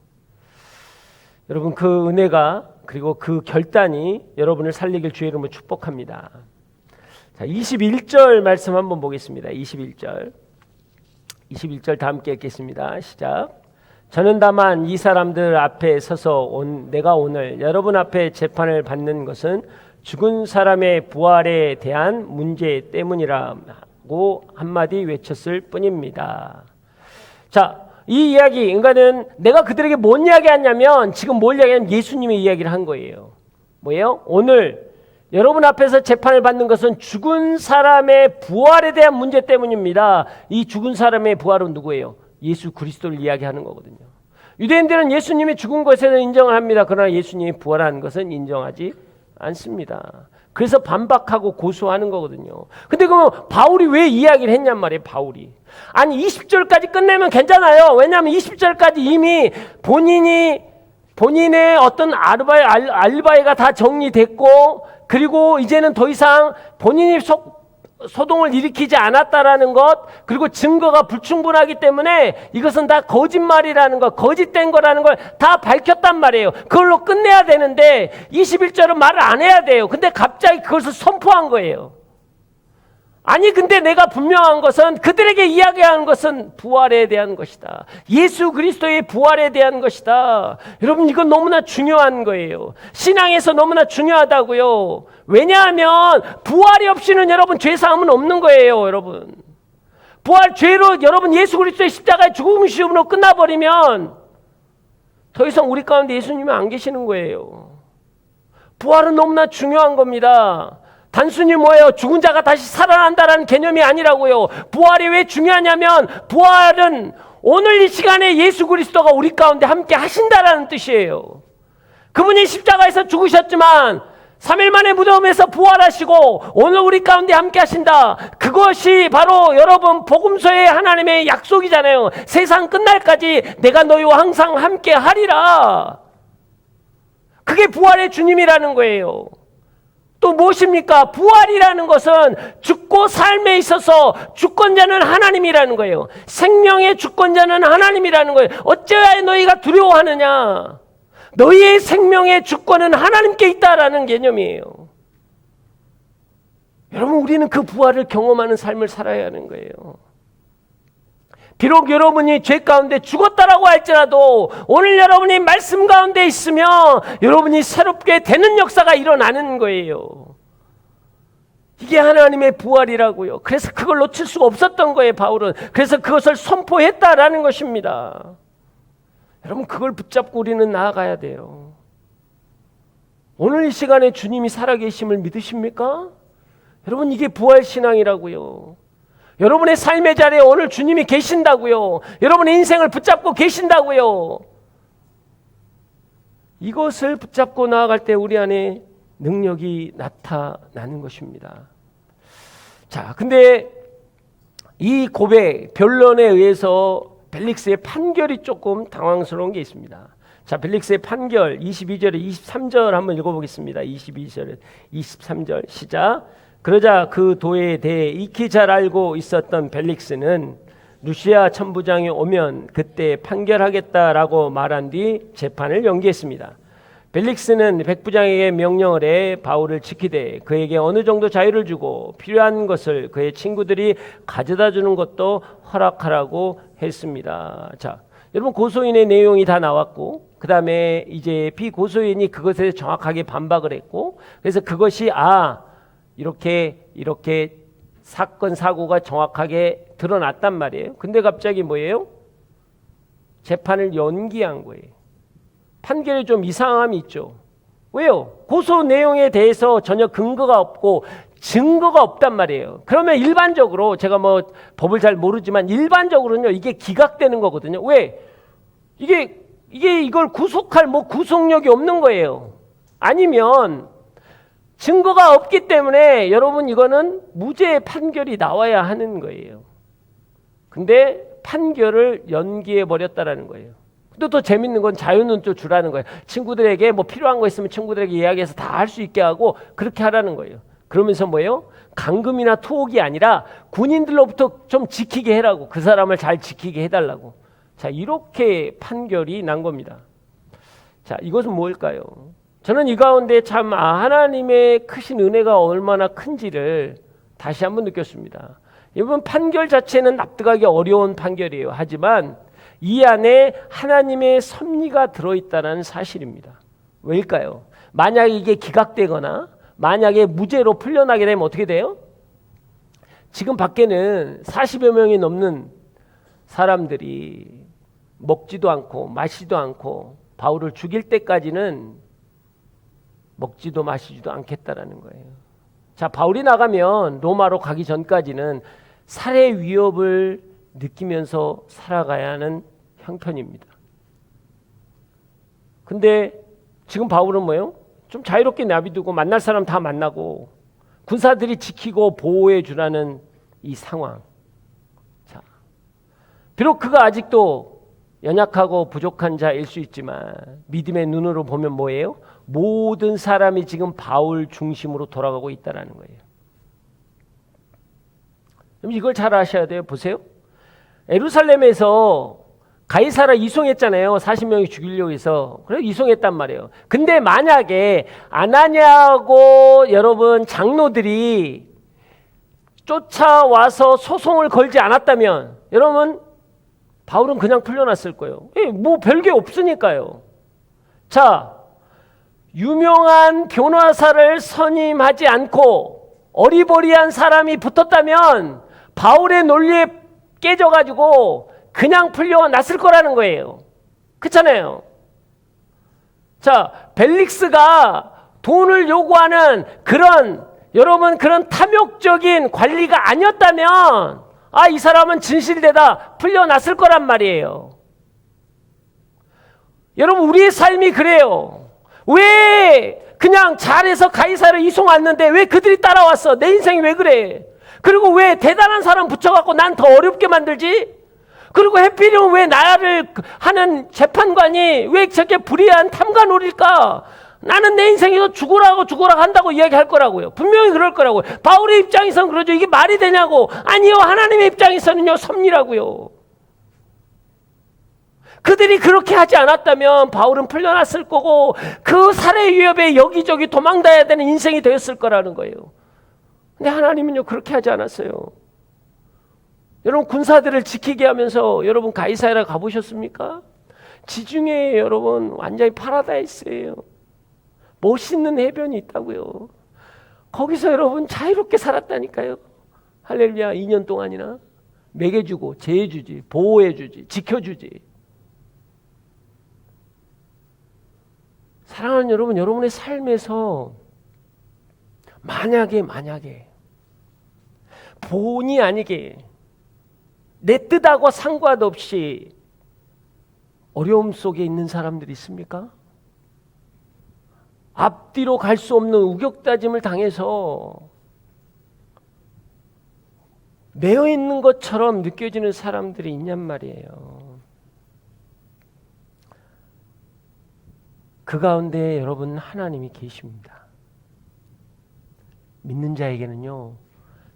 여러분, 그 은혜가 그리고 그 결단이 여러분을 살리길 주의 이름으로 축복합니다. 자, 21절 말씀 한번 보겠습니다. 21절 다 함께 읽겠습니다. 시작. 저는 다만 이 사람들 앞에 서서 내가 오늘 여러분 앞에 재판을 받는 것은 죽은 사람의 부활에 대한 문제 때문이라고 한마디 외쳤을 뿐입니다. 자, 이 이야기, 그러니까는 내가 그들에게 뭔 이야기 하냐면 지금 뭘 이야기하냐면 예수님의 이야기를 한 거예요. 뭐예요? 오늘 여러분 앞에서 재판을 받는 것은 죽은 사람의 부활에 대한 문제 때문입니다. 이 죽은 사람의 부활은 누구예요? 예수 그리스도를 이야기하는 거거든요. 유대인들은 예수님이 죽은 것에는 인정을 합니다. 그러나 예수님이 부활한 것은 인정하지 않습니다. 그래서 반박하고 고소하는 거거든요. 근데 그럼 바울이 왜 이야기를 했냔 말이에요. 바울이. 아니 20절까지 끝내면 괜찮아요. 왜냐하면 20절까지 이미 본인의 어떤 알바이가 다 정리됐고 그리고 이제는 더 이상 본인이 소동을 일으키지 않았다라는 것, 그리고 증거가 불충분하기 때문에 이것은 다 거짓말이라는 것, 거짓된 거라는 걸 다 밝혔단 말이에요. 그걸로 끝내야 되는데 21절은 말을 안 해야 돼요. 근데 갑자기 그것을 선포한 거예요. 아니 근데 내가 분명한 것은 그들에게 이야기하는 것은 부활에 대한 것이다. 예수 그리스도의 부활에 대한 것이다. 여러분 이건 너무나 중요한 거예요. 신앙에서 너무나 중요하다고요. 왜냐하면 부활이 없이는 여러분 죄사함은 없는 거예요. 여러분 부활 죄로 여러분 예수 그리스도의 십자가의 죽음으로 끝나버리면 더 이상 우리 가운데 예수님은 안 계시는 거예요. 부활은 너무나 중요한 겁니다. 단순히 뭐예요? 죽은 자가 다시 살아난다라는 개념이 아니라고요. 부활이 왜 중요하냐면 부활은 오늘 이 시간에 예수 그리스도가 우리 가운데 함께 하신다라는 뜻이에요. 그분이 십자가에서 죽으셨지만 3일 만에 무덤에서 부활하시고 오늘 우리 가운데 함께 하신다. 그것이 바로 여러분 복음서의 하나님의 약속이잖아요. 세상 끝날까지 내가 너희와 항상 함께 하리라. 그게 부활의 주님이라는 거예요. 또 무엇입니까? 부활이라는 것은 죽고 삶에 있어서 주권자는 하나님이라는 거예요. 생명의 주권자는 하나님이라는 거예요. 어찌하여 너희가 두려워하느냐? 너희의 생명의 주권은 하나님께 있다라는 개념이에요. 여러분 우리는 그 부활을 경험하는 삶을 살아야 하는 거예요. 비록 여러분이 죄 가운데 죽었다라고 할지라도 오늘 여러분이 말씀 가운데 있으면 여러분이 새롭게 되는 역사가 일어나는 거예요. 이게 하나님의 부활이라고요. 그래서 그걸 놓칠 수가 없었던 거예요. 바울은. 그래서 그것을 선포했다라는 것입니다. 여러분 그걸 붙잡고 우리는 나아가야 돼요. 오늘 이 시간에 주님이 살아계심을 믿으십니까? 여러분 이게 부활신앙이라고요. 여러분의 삶의 자리에 오늘 주님이 계신다고요. 여러분의 인생을 붙잡고 계신다고요. 이것을 붙잡고 나아갈 때 우리 안에 능력이 나타나는 것입니다. 자, 근데 이 고백, 변론에 의해서 벨릭스의 판결이 조금 당황스러운 게 있습니다. 자, 벨릭스의 판결 22절에 23절 한번 읽어보겠습니다. 22절에 23절 시작. 그러자 그 도에 대해 익히 잘 알고 있었던 벨릭스는 루시아 천부장이 오면 그때 판결하겠다라고 말한 뒤 재판을 연기했습니다. 벨릭스는 백부장에게 명령을 해 바울을 지키되 그에게 어느 정도 자유를 주고 필요한 것을 그의 친구들이 가져다 주는 것도 허락하라고 했습니다. 자, 여러분 고소인의 내용이 다 나왔고 그 다음에 이제 피고소인이 그것에 정확하게 반박을 했고 그래서 그것이 이렇게 사건 사고가 정확하게 드러났단 말이에요. 근데 갑자기 뭐예요? 재판을 연기한 거예요. 판결에 좀 이상함이 있죠. 왜요? 고소 내용에 대해서 전혀 근거가 없고 증거가 없단 말이에요. 그러면 일반적으로 제가 뭐 법을 잘 모르지만 일반적으로는요 이게 기각되는 거거든요. 왜? 이걸 구속할 구속력이 없는 거예요. 아니면 증거가 없기 때문에 여러분 이거는 무죄의 판결이 나와야 하는 거예요. 근데 판결을 연기해 버렸다라는 거예요. 또 더 재밌는 건 자유는 또 주라는 거예요. 친구들에게 뭐 필요한 거 있으면 친구들에게 이야기해서 다 할 수 있게 하고 그렇게 하라는 거예요. 그러면서 뭐예요? 감금이나 투옥이 아니라 군인들로부터 좀 지키게 해라고. 그 사람을 잘 지키게 해달라고. 자, 이렇게 판결이 난 겁니다. 자, 이것은 뭘까요? 저는 이 가운데 참 하나님의 크신 은혜가 얼마나 큰지를 다시 한번 느꼈습니다. 이번 판결 자체는 납득하기 어려운 판결이에요. 하지만 이 안에 하나님의 섭리가 들어있다는 사실입니다. 왜일까요? 만약에 이게 기각되거나 만약에 무죄로 풀려나게 되면 어떻게 돼요? 지금 밖에는 40여 명이 넘는 사람들이 먹지도 않고 마시지도 않고 바울을 죽일 때까지는 먹지도 마시지도 않겠다라는 거예요. 자, 바울이 나가면 로마로 가기 전까지는 살해 위협을 느끼면서 살아가야 하는 형편입니다. 근데 지금 바울은 뭐예요? 좀 자유롭게 내비두고 만날 사람 다 만나고 군사들이 지키고 보호해 주라는 이 상황. 자, 비록 그가 아직도 연약하고 부족한 자일 수 있지만 믿음의 눈으로 보면 뭐예요? 모든 사람이 지금 바울 중심으로 돌아가고 있다는 거예요. 그럼 이걸 잘 아셔야 돼요. 보세요. 예루살렘에서 가이사라 이송했잖아요. 40명이 죽이려고 해서. 그래서 이송했단 말이에요. 근데 만약에 아나니아하고 여러분 장로들이 쫓아와서 소송을 걸지 않았다면 여러분 바울은 그냥 풀려났을 거예요. 뭐 별게 없으니까요. 자, 유명한 변호사를 선임하지 않고 어리버리한 사람이 붙었다면 바울의 논리에 깨져가지고 그냥 풀려났을 거라는 거예요. 그렇잖아요. 자, 벨릭스가 돈을 요구하는 여러분 그런 탐욕적인 관리가 아니었다면 이 사람은 진실되다 풀려났을 거란 말이에요. 여러분 우리의 삶이 그래요. 왜 그냥 잘해서 가이사를 이송 왔는데 왜 그들이 따라왔어? 내 인생이 왜 그래? 그리고 왜 대단한 사람 붙여갖고 난 더 어렵게 만들지? 그리고 해필이면 왜 나를 하는 재판관이 왜 저렇게 불의한 탐관오릴까? 나는 내 인생에서 죽으라고 한다고 이야기할 거라고요. 분명히 그럴 거라고요. 바울의 입장에서는 그러죠. 이게 말이 되냐고. 아니요. 하나님의 입장에서는요. 섭리라고요. 그들이 그렇게 하지 않았다면 바울은 풀려났을 거고 그 살해 위협에 여기저기 도망다녀야 되는 인생이 되었을 거라는 거예요. 근데 하나님은요. 그렇게 하지 않았어요. 여러분 군사들을 지키게 하면서 여러분 가이사랴 가보셨습니까? 지중해 여러분 완전히 파라다이스예요. 멋있는 해변이 있다고요. 거기서 여러분 자유롭게 살았다니까요. 할렐루야. 2년 동안이나 먹여주고 재해주지 보호해주지 지켜주지. 사랑하는 여러분, 여러분의 삶에서 만약에 본의 아니게 내 뜻하고 상관없이 어려움 속에 있는 사람들이 있습니까? 앞뒤로 갈 수 없는 우격다짐을 당해서 매여 있는 것처럼 느껴지는 사람들이 있냔 말이에요. 그 가운데 여러분 하나님이 계십니다. 믿는 자에게는요,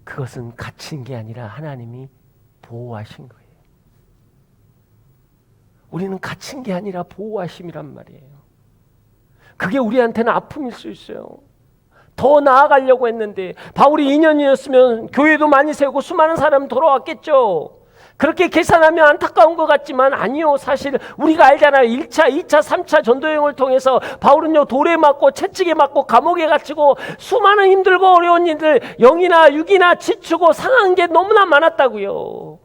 그것은 갇힌 게 아니라 하나님이 보호하신 거예요. 우리는 갇힌 게 아니라 보호하심이란 말이에요. 그게 우리한테는 아픔일 수 있어요. 더 나아가려고 했는데 바울이 2년이었으면 교회도 많이 세우고 수많은 사람 돌아왔겠죠. 그렇게 계산하면 안타까운 것 같지만 아니요. 사실 우리가 알잖아요. 1차, 2차, 3차 전도여행을 통해서 바울은요 돌에 맞고 채찍에 맞고 감옥에 갇히고 수많은 힘들고 어려운 일들, 영이나 육이나 지치고 상한 게 너무나 많았다고요.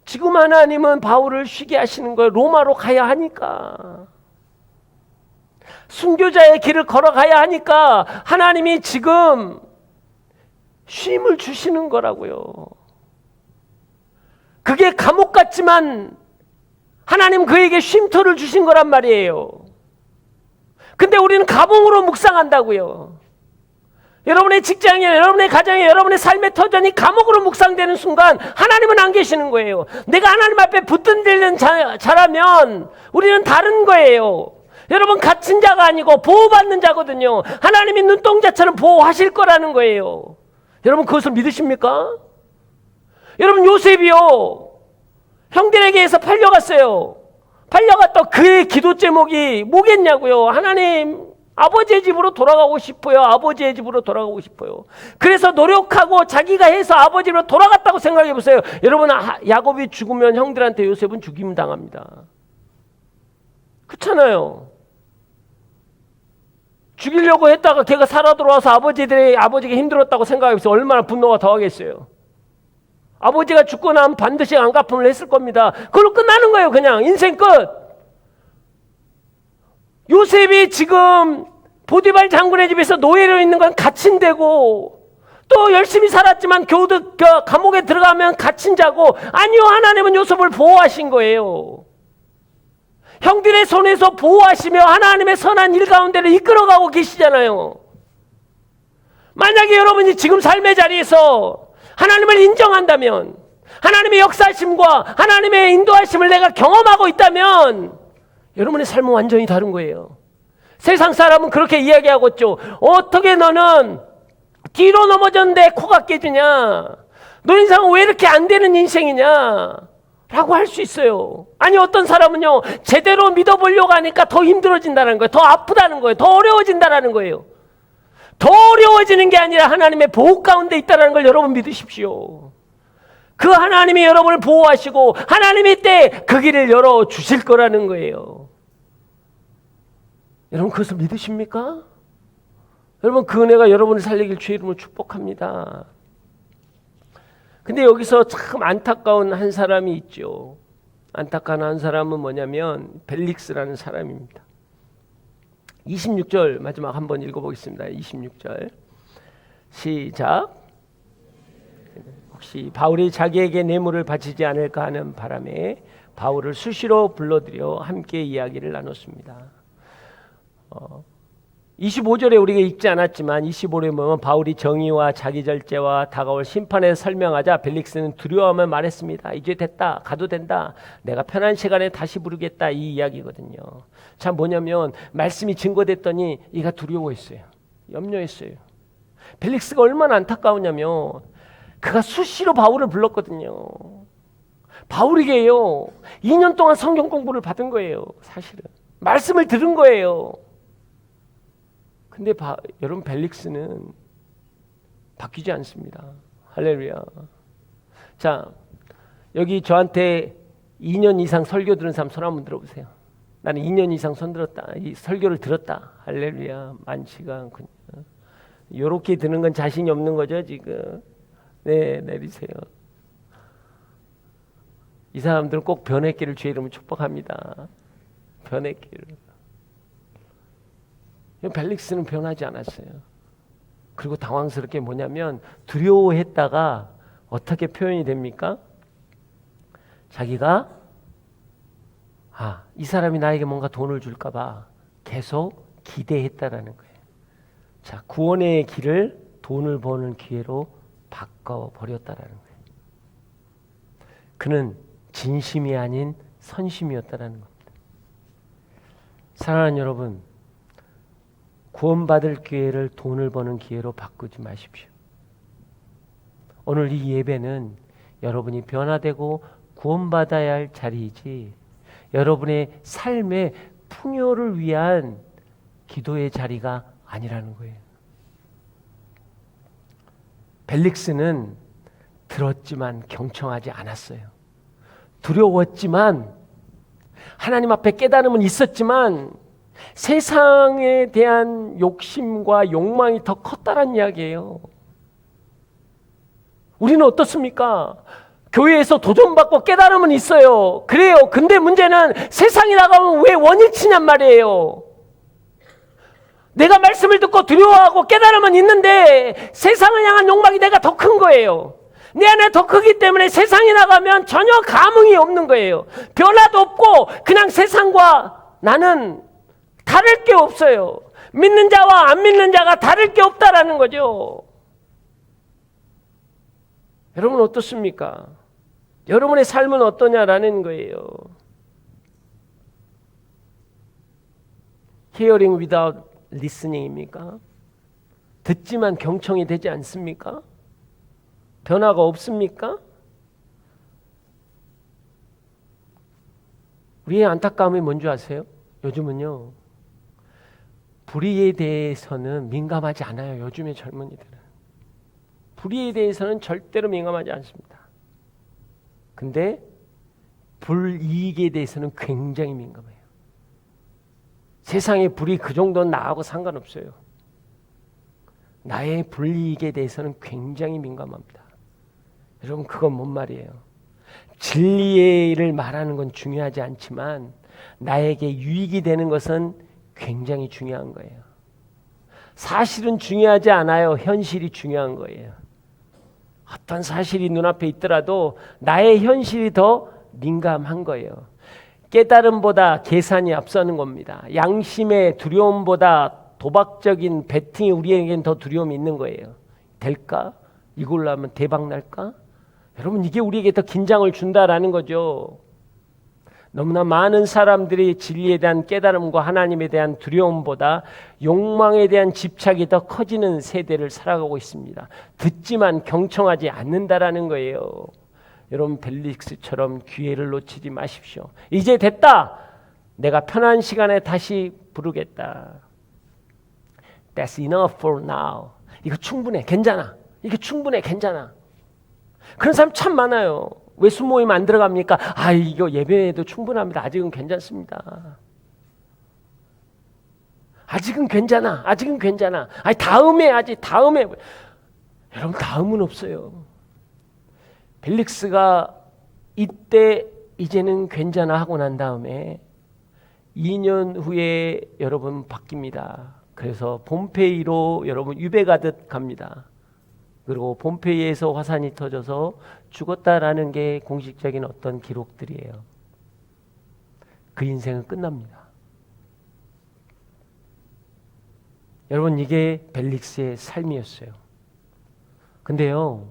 지금 하나님은 바울을 쉬게 하시는 거예요. 로마로 가야 하니까. 순교자의 길을 걸어가야 하니까 하나님이 지금 쉼을 주시는 거라고요. 그게 감옥 같지만 하나님 그에게 쉼터를 주신 거란 말이에요. 근데 우리는 감옥으로 묵상한다고요. 여러분의 직장에, 여러분의 가정에, 여러분의 삶의 터전이 감옥으로 묵상되는 순간 하나님은 안 계시는 거예요. 내가 하나님 앞에 붙들리는 자라면 우리는 다른 거예요. 여러분 갇힌 자가 아니고 보호받는 자거든요. 하나님이 눈동자처럼 보호하실 거라는 거예요. 여러분 그것을 믿으십니까? 여러분 요셉이요 형들에게서 팔려갔어요. 팔려갔다 그의 기도 제목이 뭐겠냐고요. 하나님 아버지의 집으로 돌아가고 싶어요. 아버지의 집으로 돌아가고 싶어요. 그래서 노력하고 자기가 해서 아버지 집으로 돌아갔다고 생각해 보세요. 여러분 야곱이 죽으면 형들한테 요셉은 죽임 당합니다. 그렇잖아요. 죽이려고 했다가 걔가 살아 돌아와서 아버지가 힘들었다고 생각해서 얼마나 분노가 더하겠어요. 아버지가 죽고 나면 반드시 안갚음을 했을 겁니다. 그걸로 끝나는 거예요. 그냥 인생 끝. 요셉이 지금 보디발 장군의 집에서 노예로 있는 건 갇힌 데고 또 열심히 살았지만 겨우 감옥에 들어가면 갇힌 자고 아니요. 하나님은 요셉을 보호하신 거예요. 형들의 손에서 보호하시며 하나님의 선한 일 가운데를 이끌어가고 계시잖아요. 만약에 여러분이 지금 삶의 자리에서 하나님을 인정한다면 하나님의 역사하심과 하나님의 인도하심을 내가 경험하고 있다면 여러분의 삶은 완전히 다른 거예요. 세상 사람은 그렇게 이야기하고 있죠. 어떻게 너는 뒤로 넘어졌는데 코가 깨지냐? 너 인생은 왜 이렇게 안 되는 인생이냐? 라고 할 수 있어요. 아니 어떤 사람은요 제대로 믿어보려고 하니까 더 힘들어진다는 거예요. 더 아프다는 거예요. 더 어려워진다는 거예요. 더 어려워지는 게 아니라 하나님의 보호 가운데 있다는 걸 여러분 믿으십시오. 그 하나님이 여러분을 보호하시고 하나님이 때 그 길을 열어주실 거라는 거예요. 여러분 그것을 믿으십니까? 여러분 그 은혜가 여러분을 살리길 주의 이름으로 축복합니다. 근데 여기서 참 안타까운 한 사람이 있죠. 안타까운 한 사람은 뭐냐면 벨릭스라는 사람입니다. 26절 마지막 한번 읽어보겠습니다. 26절 시작. 혹시 바울이 자기에게 뇌물을 바치지 않을까 하는 바람에 바울을 수시로 불러들여 함께 이야기를 나눴습니다. 25절에 우리가 읽지 않았지만 25절에 보면 바울이 정의와 자기 절제와 다가올 심판에 설명하자 벨릭스는 두려워하며 말했습니다. 이제 됐다. 가도 된다. 내가 편한 시간에 다시 부르겠다. 이 이야기거든요. 참 뭐냐면 말씀이 증거됐더니 이가 두려워했어요. 염려했어요. 벨릭스가 얼마나 안타까우냐면 그가 수시로 바울을 불렀거든요. 바울에게요 2년 동안 성경 공부를 받은 거예요. 사실은 말씀을 들은 거예요. 근데 여러분 벨릭스는 바뀌지 않습니다. 할렐루야. 자, 여기 저한테 2년 이상 설교 들은 사람 손 한번 들어보세요. 나는 2년 이상 이 설교를 들었다. 할렐루야. 많지가 않군요. 요렇게 드는 건 자신이 없는 거죠 지금. 네, 내리세요. 이 사람들은 꼭 변했기를 주의 이름으로 축복합니다. 변했기를. 벨릭스는 변하지 않았어요. 그리고 당황스럽게 뭐냐면 두려워했다가 어떻게 표현이 됩니까? 자기가 이 사람이 나에게 뭔가 돈을 줄까 봐 계속 기대했다라는 거예요. 자, 구원의 길을 돈을 버는 기회로 바꿔버렸다라는 거예요. 그는 진심이 아닌 선심이었다라는 겁니다. 사랑하는 여러분, 구원받을 기회를 돈을 버는 기회로 바꾸지 마십시오. 오늘 이 예배는 여러분이 변화되고 구원받아야 할 자리이지 여러분의 삶의 풍요를 위한 기도의 자리가 아니라는 거예요. 벨릭스는 들었지만 경청하지 않았어요. 두려웠지만 하나님 앞에 깨달음은 있었지만 세상에 대한 욕심과 욕망이 더 컸다는 이야기예요. 우리는 어떻습니까? 교회에서 도전받고 깨달음은 있어요. 그래요. 근데 문제는 세상에 나가면 왜 원일치냔 말이에요. 내가 말씀을 듣고 두려워하고 깨달음은 있는데 세상을 향한 욕망이 내가 더 큰 거예요. 내 안에 더 크기 때문에 세상에 나가면 전혀 감흥이 없는 거예요. 변화도 없고 그냥 세상과 나는 다를 게 없어요. 믿는 자와 안 믿는 자가 다를 게 없다라는 거죠. 여러분 어떻습니까? 여러분의 삶은 어떠냐라는 거예요. Hearing without listening입니까? 듣지만 경청이 되지 않습니까? 변화가 없습니까? 우리의 안타까움이 뭔지 아세요? 요즘은요, 불의에 대해서는 민감하지 않아요. 요즘의 젊은이들은. 불의에 대해서는 절대로 민감하지 않습니다. 근데 불이익에 대해서는 굉장히 민감해요. 세상의 불이 그 정도는 나하고 상관없어요. 나의 불이익에 대해서는 굉장히 민감합니다. 여러분 그건 뭔 말이에요? 진리를 말하는 건 중요하지 않지만 나에게 유익이 되는 것은 굉장히 중요한 거예요. 사실은 중요하지 않아요. 현실이 중요한 거예요. 어떤 사실이 눈앞에 있더라도 나의 현실이 더 민감한 거예요. 깨달음보다 계산이 앞서는 겁니다. 양심의 두려움보다 도박적인 베팅이 우리에겐 더 두려움이 있는 거예요. 될까? 이걸로 하면 대박 날까? 여러분 이게 우리에게 더 긴장을 준다라는 거죠. 너무나 많은 사람들이 진리에 대한 깨달음과 하나님에 대한 두려움보다 욕망에 대한 집착이 더 커지는 세대를 살아가고 있습니다. 듣지만 경청하지 않는다라는 거예요. 여러분 벨릭스처럼 기회를 놓치지 마십시오. 이제 됐다. 내가 편한 시간에 다시 부르겠다. That's enough for now. 이거 충분해. 괜찮아. 이게 충분해. 괜찮아. 그런 사람 참 많아요. 왜 순모임 안 들어갑니까? 아, 이거 예배에도 충분합니다. 아직은 괜찮습니다. 아직은 괜찮아. 아직은 괜찮아. 아니, 다음에 하지. 다음에. 여러분, 다음은 없어요. 벨릭스가 이때 이제는 괜찮아 하고 난 다음에 2년 후에 여러분 바뀝니다. 그래서 폼페이로 여러분 유배가듯 갑니다. 그리고 폼페이에서 화산이 터져서 죽었다라는 게 공식적인 어떤 기록들이에요. 그 인생은 끝납니다. 여러분 이게 벨릭스의 삶이었어요. 근데요,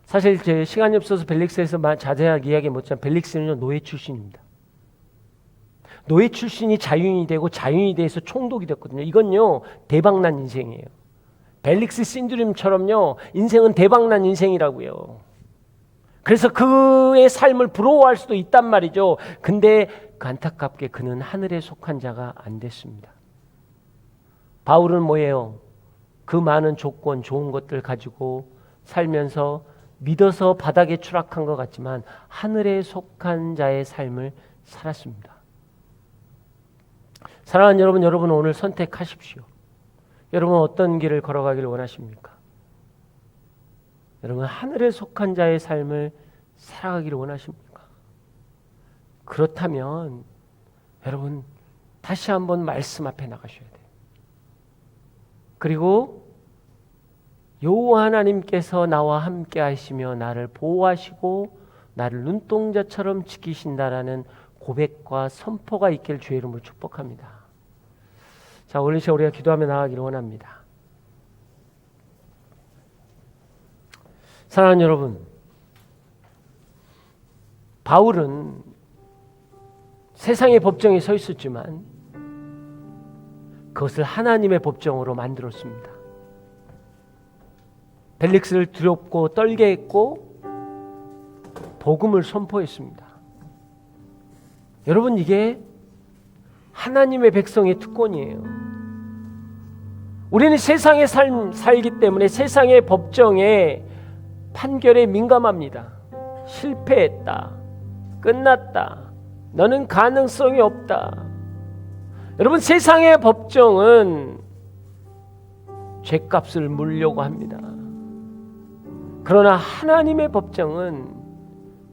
사실 제 시간이 없어서 벨릭스에서 자세하게 이야기 못하지만 벨릭스는 노예 출신입니다. 노예 출신이 자유인이 되고 자유인이 돼서 총독이 됐거든요. 이건요 대박난 인생이에요. 벨릭스 신드롬처럼요 인생은 대박난 인생이라고요. 그래서 그의 삶을 부러워할 수도 있단 말이죠. 근데 안타깝게 그는 하늘에 속한 자가 안 됐습니다. 바울은 뭐예요? 그 많은 조건 좋은 것들 가지고 살면서 믿어서 바닥에 추락한 것 같지만 하늘에 속한 자의 삶을 살았습니다. 사랑하는 여러분, 여러분 오늘 선택하십시오. 여러분 어떤 길을 걸어가기를 원하십니까? 여러분 하늘에 속한 자의 삶을 살아가기를 원하십니까? 그렇다면 여러분 다시 한번 말씀 앞에 나가셔야 돼요. 그리고 여호와 하나님께서 나와 함께 하시며 나를 보호하시고 나를 눈동자처럼 지키신다라는 고백과 선포가 있길 주의 이름으로 축복합니다. 자, 오늘 시간 우리가 기도하며 나가기를 원합니다. 사랑하는 여러분, 바울은 세상의 법정에 서 있었지만 그것을 하나님의 법정으로 만들었습니다. 벨릭스를 두렵고 떨게 했고 복음을 선포했습니다. 여러분 이게 하나님의 백성의 특권이에요. 우리는 세상에 살기 때문에 세상의 법정에 판결에 민감합니다. 실패했다. 끝났다. 너는 가능성이 없다. 여러분, 세상의 법정은 죄값을 물려고 합니다. 그러나 하나님의 법정은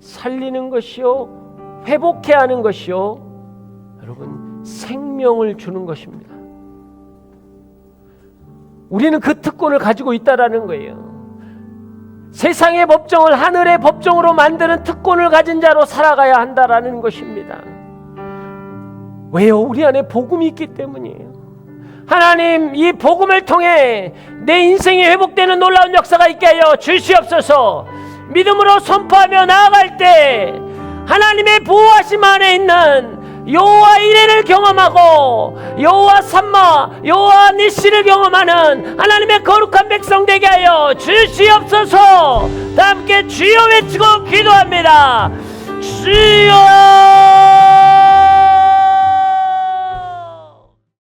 살리는 것이요, 회복해야 하는 것이요, 여러분, 생명을 주는 것입니다. 우리는 그 특권을 가지고 있다라는 거예요. 세상의 법정을 하늘의 법정으로 만드는 특권을 가진 자로 살아가야 한다라는 것입니다. 왜요? 우리 안에 복음이 있기 때문이에요. 하나님, 이 복음을 통해 내 인생이 회복되는 놀라운 역사가 있게 하여 주시옵소서. 믿음으로 선포하며 나아갈 때 하나님의 보호하심 안에 있는 여호와 이레를 경험하고 여호와 삼마, 여호와 니시를 경험하는 하나님의 거룩한 백성 되게 하여 주시옵소서. 다 함께 주여 외치고 기도합니다. 주여.